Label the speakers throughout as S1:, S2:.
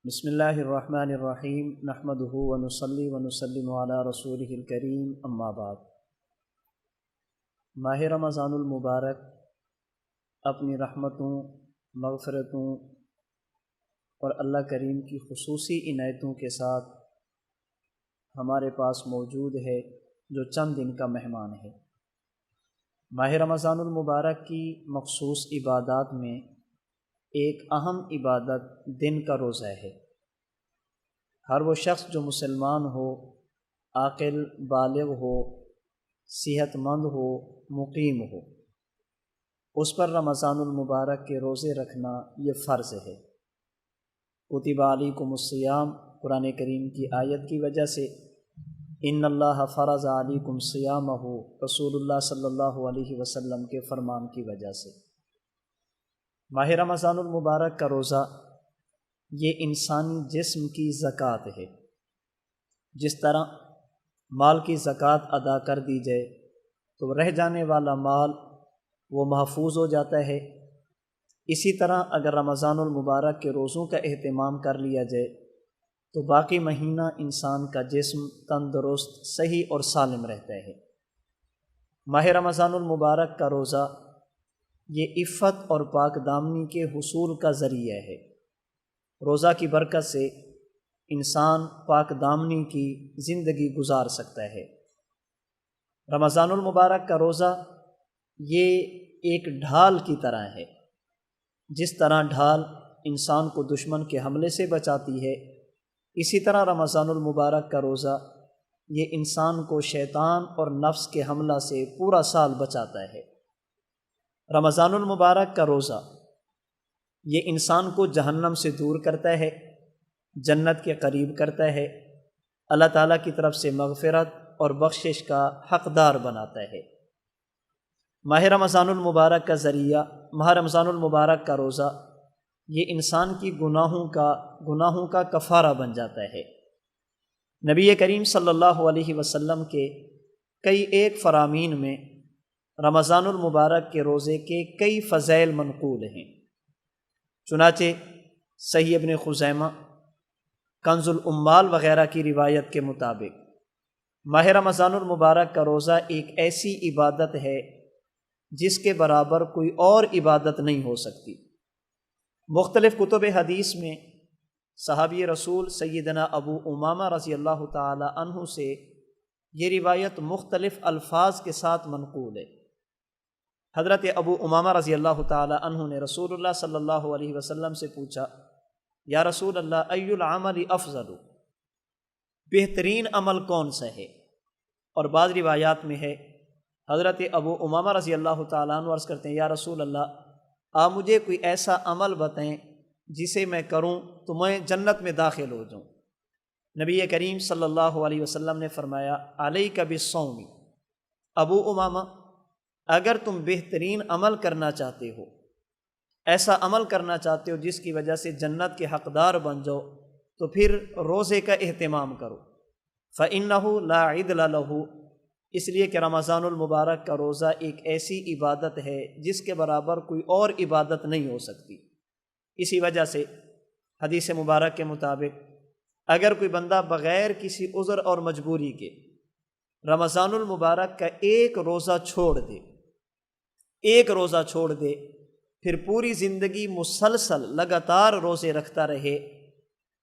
S1: بسم اللہ الرحمن الرحیم نحمدہ ونصلی ونسلم علی رسولہ الکریم اما بعد۔ ماہ رمضان المبارک اپنی رحمتوں، مغفرتوں اور اللہ کریم کی خصوصی عنایتوں کے ساتھ ہمارے پاس موجود ہے، جو چند دن کا مہمان ہے۔ ماہ رمضان المبارک کی مخصوص عبادات میں ایک اہم عبادت دن کا روزہ ہے۔ ہر وہ شخص جو مسلمان ہو، عاقل بالغ ہو، صحت مند ہو، مقیم ہو، اس پر رمضان المبارک کے روزے رکھنا یہ فرض ہے۔ کتب علیکم الصیام قرآن کریم کی آیت کی وجہ سے، ان اللہ فرض علیکم صیامہ رسول اللہ صلی اللہ علیہ وسلم کے فرمان کی وجہ سے۔ ماہ رمضان المبارک کا روزہ یہ انسانی جسم کی زکوٰۃ ہے۔ جس طرح مال کی زکوٰۃ ادا کر دی جائے تو رہ جانے والا مال وہ محفوظ ہو جاتا ہے، اسی طرح اگر رمضان المبارک کے روزوں کا اہتمام کر لیا جائے تو باقی مہینہ انسان کا جسم تندرست، صحیح اور سالم رہتا ہے۔ ماہ رمضان المبارک کا روزہ یہ عفت اور پاک دامنی کے حصول کا ذریعہ ہے۔ روزہ کی برکت سے انسان پاک دامنی کی زندگی گزار سکتا ہے۔ رمضان المبارک کا روزہ یہ ایک ڈھال کی طرح ہے۔ جس طرح ڈھال انسان کو دشمن کے حملے سے بچاتی ہے، اسی طرح رمضان المبارک کا روزہ یہ انسان کو شیطان اور نفس کے حملہ سے پورا سال بچاتا ہے۔ رمضان المبارک کا روزہ یہ انسان کو جہنم سے دور کرتا ہے، جنت کے قریب کرتا ہے، اللہ تعالیٰ کی طرف سے مغفرت اور بخشش کا حقدار بناتا ہے۔ ماہ رمضان المبارک کا ذریعہ، ماہ رمضان المبارک کا روزہ یہ انسان کی گناہوں کا کفارہ بن جاتا ہے۔ نبی کریم صلی اللہ علیہ وسلم کے کئی ایک فرامین میں رمضان المبارک کے روزے کے کئی فضائل منقول ہیں۔ چنانچہ صحیح ابن خزیمہ، کنز العمال وغیرہ کی روایت کے مطابق ماہ رمضان المبارک کا روزہ ایک ایسی عبادت ہے جس کے برابر کوئی اور عبادت نہیں ہو سکتی۔ مختلف کتب حدیث میں صحابی رسول سیدنا ابو امامہ رضی اللہ تعالی عنہ سے یہ روایت مختلف الفاظ کے ساتھ منقول ہے۔ حضرت ابو امامہ رضی اللہ تعالی عنہ نے رسول اللہ صلی اللہ علیہ وسلم سے پوچھا، یا رسول اللہ ای العمل افضل، بہترین عمل کون سا ہے؟ اور بعض روایات میں ہے حضرت ابو امامہ رضی اللہ تعالیٰ عنہ عرض کرتے ہیں، یا رسول اللہ آپ مجھے کوئی ایسا عمل بتائیں جسے میں کروں تو میں جنت میں داخل ہو جاؤں۔ نبی کریم صلی اللہ علیہ وسلم نے فرمایا، علیک بالصوم، ابو امامہ اگر تم بہترین عمل کرنا چاہتے ہو، ایسا عمل کرنا چاہتے ہو جس کی وجہ سے جنت کے حقدار بن جاؤ، تو پھر روزے کا اہتمام کرو۔ فإنہ لا عدل لہ، اس لیے کہ رمضان المبارک کا روزہ ایک ایسی عبادت ہے جس کے برابر کوئی اور عبادت نہیں ہو سکتی۔ اسی وجہ سے حدیث مبارک کے مطابق اگر کوئی بندہ بغیر کسی عذر اور مجبوری کے رمضان المبارک کا ایک روزہ چھوڑ دے، پھر پوری زندگی مسلسل لگاتار روزے رکھتا رہے،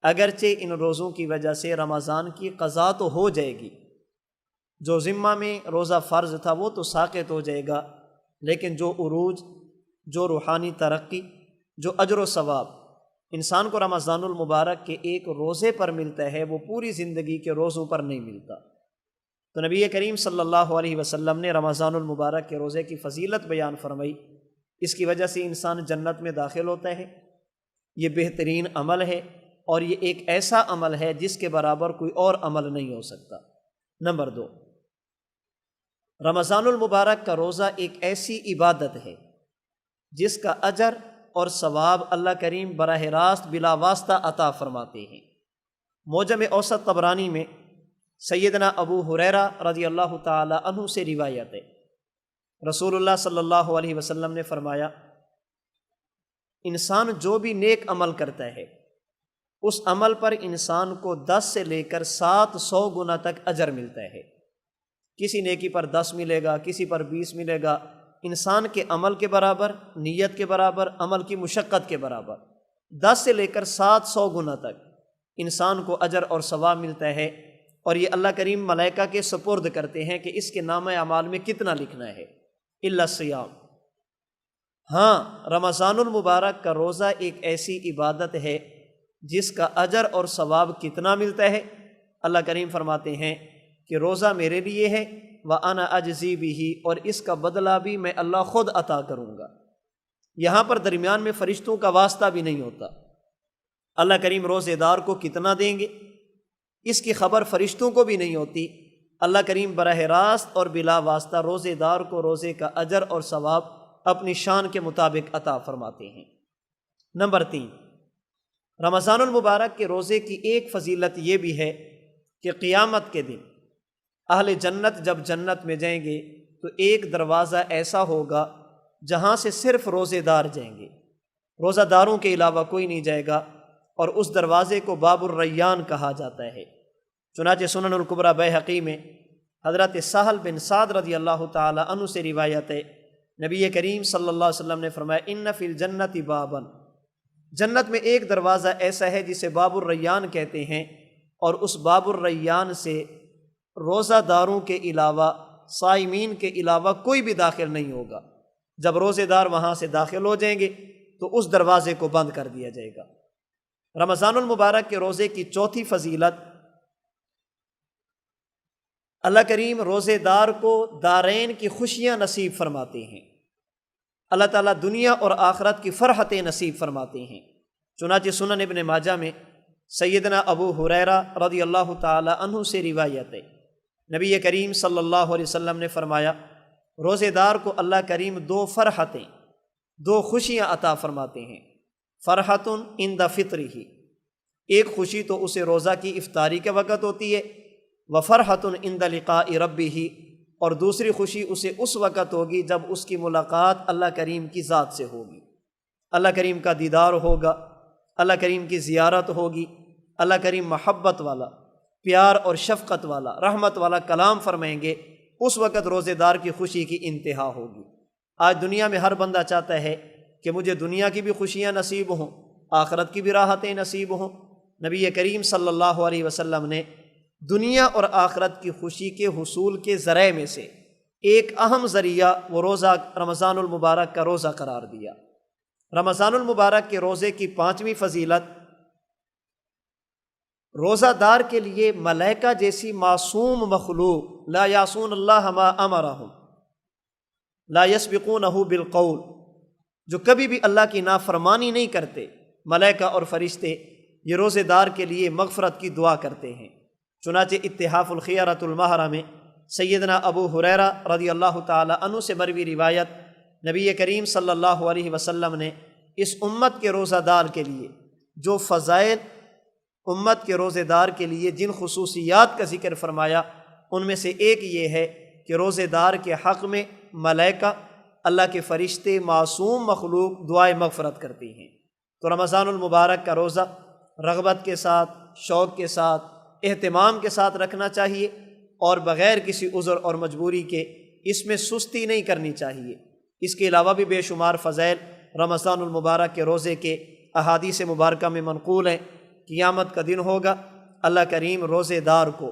S1: اگرچہ ان روزوں کی وجہ سے رمضان کی قضا تو ہو جائے گی، جو ذمہ میں روزہ فرض تھا وہ تو ساقط ہو جائے گا، لیکن جو عروج، جو روحانی ترقی، جو اجر و ثواب انسان کو رمضان المبارک کے ایک روزے پر ملتا ہے وہ پوری زندگی کے روزوں پر نہیں ملتا۔ تو نبی کریم صلی اللہ علیہ وسلم نے رمضان المبارک کے روزے کی فضیلت بیان فرمائی، اس کی وجہ سے انسان جنت میں داخل ہوتا ہے۔ یہ بہترین عمل ہے اور یہ ایک ایسا عمل ہے جس کے برابر کوئی اور عمل نہیں ہو سکتا۔ نمبر 2، رمضان المبارک کا روزہ ایک ایسی عبادت ہے جس کا اجر اور ثواب اللہ کریم براہ راست بلا واسطہ عطا فرماتے ہیں۔ معجم اوسط طبرانی میں سیدنا ابو ہریرہ رضی اللہ تعالی عنہ سے روایت ہے، رسول اللہ صلی اللہ علیہ وسلم نے فرمایا، انسان جو بھی نیک عمل کرتا ہے اس عمل پر انسان کو 10 سے لے کر 700 گنا تک اجر ملتا ہے۔ کسی نیکی پر 10 ملے گا، کسی پر 20 ملے گا، انسان کے عمل کے برابر، نیت کے برابر، عمل کی مشقت کے برابر 10 سے لے کر 700 گنا تک انسان کو اجر اور ثواب ملتا ہے۔ اور یہ اللہ کریم ملائکہ کے سپرد کرتے ہیں کہ اس کے نامہ اعمال میں کتنا لکھنا ہے۔ الا الصیام، ہاں رمضان المبارک کا روزہ ایک ایسی عبادت ہے جس کا اجر اور ثواب کتنا ملتا ہے۔ اللہ کریم فرماتے ہیں کہ روزہ میرے لیے ہے، وَأَنَا أَجْزِي بِهِ، اور اس کا بدلہ بھی میں اللہ خود عطا کروں گا۔ یہاں پر درمیان میں فرشتوں کا واسطہ بھی نہیں ہوتا۔ اللہ کریم روزے دار کو کتنا دیں گے اس کی خبر فرشتوں کو بھی نہیں ہوتی۔ اللہ کریم براہ راست اور بلا واسطہ روزے دار کو روزے کا اجر اور ثواب اپنی شان کے مطابق عطا فرماتے ہیں۔ نمبر 3، رمضان المبارک کے روزے کی ایک فضیلت یہ بھی ہے کہ قیامت کے دن اہل جنت جب جنت میں جائیں گے تو ایک دروازہ ایسا ہوگا جہاں سے صرف روزے دار جائیں گے، روزہ داروں کے علاوہ کوئی نہیں جائے گا، اور اس دروازے کو باب الریان کہا جاتا ہے۔ چنانچہ سنن الکبریٰ بیہقی میں حضرت سہل بن سعد رضی اللہ تعالی عنہ سے روایت ہے، نبی کریم صلی اللہ علیہ وسلم نے فرمایا ان فی الجنت بابا، جنت میں ایک دروازہ ایسا ہے جسے باب الریان کہتے ہیں، اور اس باب الریان سے روزہ داروں کے علاوہ، صائمین کے علاوہ کوئی بھی داخل نہیں ہوگا۔ جب روزے دار وہاں سے داخل ہو جائیں گے تو اس دروازے کو بند کر دیا جائے گا۔ رمضان المبارک کے روزے کی چوتھی فضیلت، اللہ کریم روزے دار کو دارین کی خوشیاں نصیب فرماتے ہیں۔ اللہ تعالیٰ دنیا اور آخرت کی فرحتیں نصیب فرماتے ہیں۔ چنانچہ سنن ابن ماجہ میں سیدنا ابو ہریرہ رضی اللہ تعالی عنہ سے روایت ہے، نبی کریم صلی اللہ علیہ وسلم نے فرمایا روزے دار کو اللہ کریم 2 فرحتیں، 2 خوشیاں عطا فرماتے ہیں۔ فرحۃ عند فطرہ، ایک خوشی تو اسے روزہ کی افطاری کے وقت ہوتی ہے، وفرحۃ عند لقاء ربہ، اور دوسری خوشی اسے اس وقت ہوگی جب اس کی ملاقات اللہ کریم کی ذات سے ہوگی، اللہ کریم کا دیدار ہوگا، اللہ کریم کی زیارت ہوگی، اللہ کریم محبت والا، پیار اور شفقت والا، رحمت والا کلام فرمائیں گے، اس وقت روزے دار کی خوشی کی انتہا ہوگی۔ آج دنیا میں ہر بندہ چاہتا ہے کہ مجھے دنیا کی بھی خوشیاں نصیب ہوں، آخرت کی بھی راحتیں نصیب ہوں۔ نبی کریم صلی اللہ علیہ وسلم نے دنیا اور آخرت کی خوشی کے حصول کے ذرائع میں سے ایک اہم ذریعہ وہ روزہ رمضان المبارک کا روزہ قرار دیا۔ رمضان المبارک کے روزے کی 5ویں فضیلت، روزہ دار کے لیے ملائکہ جیسی معصوم مخلوق، لا یعصون اللہ ما امرہم، لا یسبقونہ بالقول، جو کبھی بھی اللہ کی نافرمانی نہیں کرتے، ملائکہ اور فرشتے یہ روزے دار کے لیے مغفرت کی دعا کرتے ہیں۔ چنانچہ اتحاف الخیرۃ المہرہ میں سیدنا ابو ہریرہ رضی اللہ تعالی عنہ سے مروی روایت، نبی کریم صلی اللہ علیہ وسلم نے اس امت کے روزہ دار کے لیے جو فضائل، امت کے روزے دار کے لیے جن خصوصیات کا ذکر فرمایا، ان میں سے ایک یہ ہے کہ روزے دار کے حق میں ملائکہ، اللہ کے فرشتے، معصوم مخلوق دعائے مغفرت کرتی ہیں۔ تو رمضان المبارک کا روزہ رغبت کے ساتھ، شوق کے ساتھ، اہتمام کے ساتھ رکھنا چاہیے، اور بغیر کسی عذر اور مجبوری کے اس میں سستی نہیں کرنی چاہیے۔ اس کے علاوہ بھی بے شمار فضائل رمضان المبارک کے روزے کے احادیث مبارکہ میں منقول ہیں۔ قیامت کا دن ہوگا، اللہ کریم روزے دار کو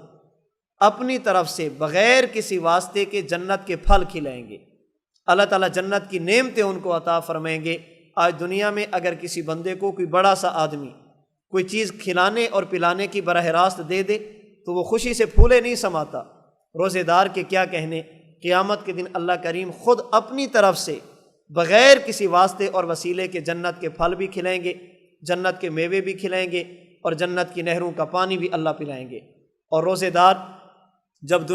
S1: اپنی طرف سے بغیر کسی واسطے کے جنت کے پھل کھلائیں گے، اللہ تعالیٰ جنت کی نعمتیں ان کو عطا فرمائیں گے۔ آج دنیا میں اگر کسی بندے کو کوئی بڑا سا آدمی کوئی چیز کھلانے اور پلانے کی براہ راست دے دے تو وہ خوشی سے پھولے نہیں سماتا، روزے دار کے کیا کہنے، قیامت کے دن اللہ کریم خود اپنی طرف سے بغیر کسی واسطے اور وسیلے کے جنت کے پھل بھی کھلائیں گے، جنت کے میوے بھی کھلائیں گے، اور جنت کی نہروں کا پانی بھی اللہ پلائیں گے۔ اور روزے دار جب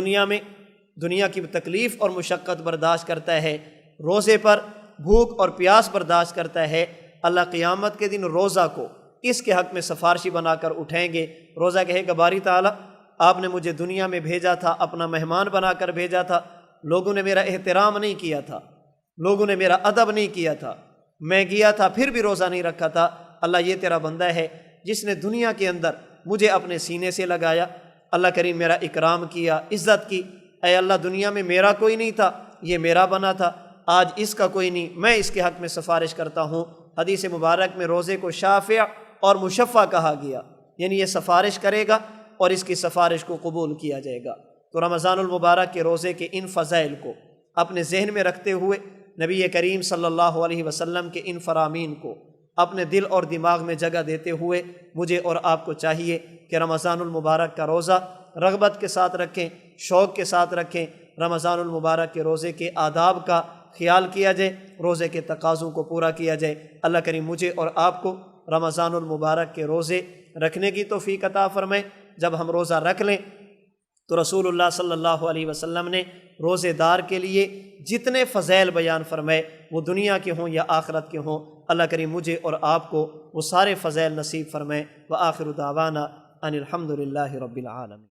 S1: دنیا کی تکلیف اور مشقت برداشت کرتا ہے، روزے پر بھوک اور پیاس برداشت کرتا ہے، اللہ قیامت کے دن روزہ کو اس کے حق میں سفارشی بنا کر اٹھائیں گے۔ روزہ کہے گا باری تعالیٰ آپ نے مجھے دنیا میں بھیجا تھا، اپنا مہمان بنا کر بھیجا تھا، لوگوں نے میرا احترام نہیں کیا تھا، لوگوں نے میرا ادب نہیں کیا تھا، میں گیا تھا پھر بھی روزہ نہیں رکھا تھا، اللہ یہ تیرا بندہ ہے، جس نے دنیا کے اندر مجھے اپنے سینے سے لگایا، اللہ کریم میرا اکرام کیا، عزت کی۔ اے اللہ دنیا میں میرا کوئی نہیں تھا، یہ میرا بنا تھا، آج اس کا کوئی نہیں، میں اس کے حق میں سفارش کرتا ہوں۔ حدیث مبارک میں روزے کو شافع اور مشفع کہا گیا، یعنی یہ سفارش کرے گا اور اس کی سفارش کو قبول کیا جائے گا۔ تو رمضان المبارک کے روزے کے ان فضائل کو اپنے ذہن میں رکھتے ہوئے نبی کریم صلی اللہ علیہ وسلم کے ان فرامین کو اپنے دل اور دماغ میں جگہ دیتے ہوئے مجھے اور آپ کو چاہیے کہ رمضان المبارک کا روزہ رغبت کے ساتھ رکھیں، شوق کے ساتھ رکھیں۔ رمضان المبارک کے روزے کے آداب کا خیال کیا جائے، روزے کے تقاضوں کو پورا کیا جائے۔ اللہ کریم مجھے اور آپ کو رمضان المبارک کے روزے رکھنے کی توفیق عطا فرمائے۔ جب ہم روزہ رکھ لیں تو رسول اللہ صلی اللہ علیہ وسلم نے روزے دار کے لیے جتنے فضائل بیان فرمائے، وہ دنیا کے ہوں یا آخرت کے ہوں، اللہ کریم مجھے اور آپ کو وہ سارے فضائل نصیب فرمائے۔ وآخر دعوانا ان الحمد للہ رب العالمین۔